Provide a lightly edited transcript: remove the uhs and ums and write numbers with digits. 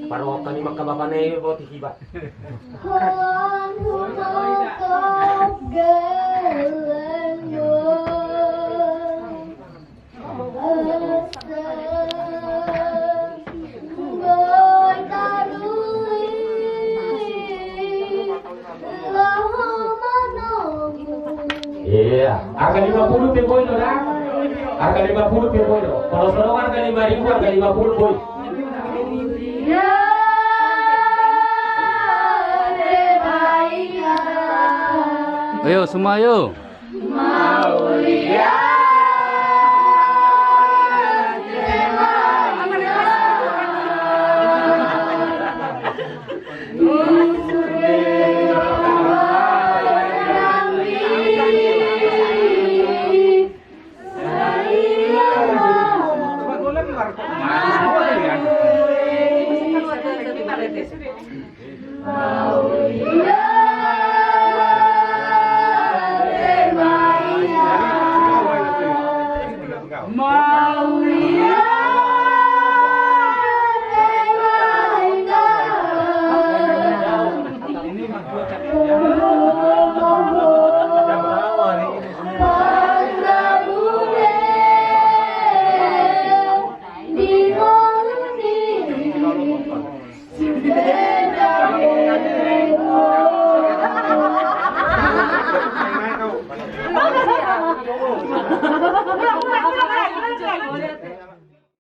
Parokan ni magkababanay mo tihiba. Iya, harga 50 pe boy lo dah. Harga 50 pe boy lo. Kalau sekarang harga 5.000, harga 50 boy. Ayo semua ayo. Mau lihat.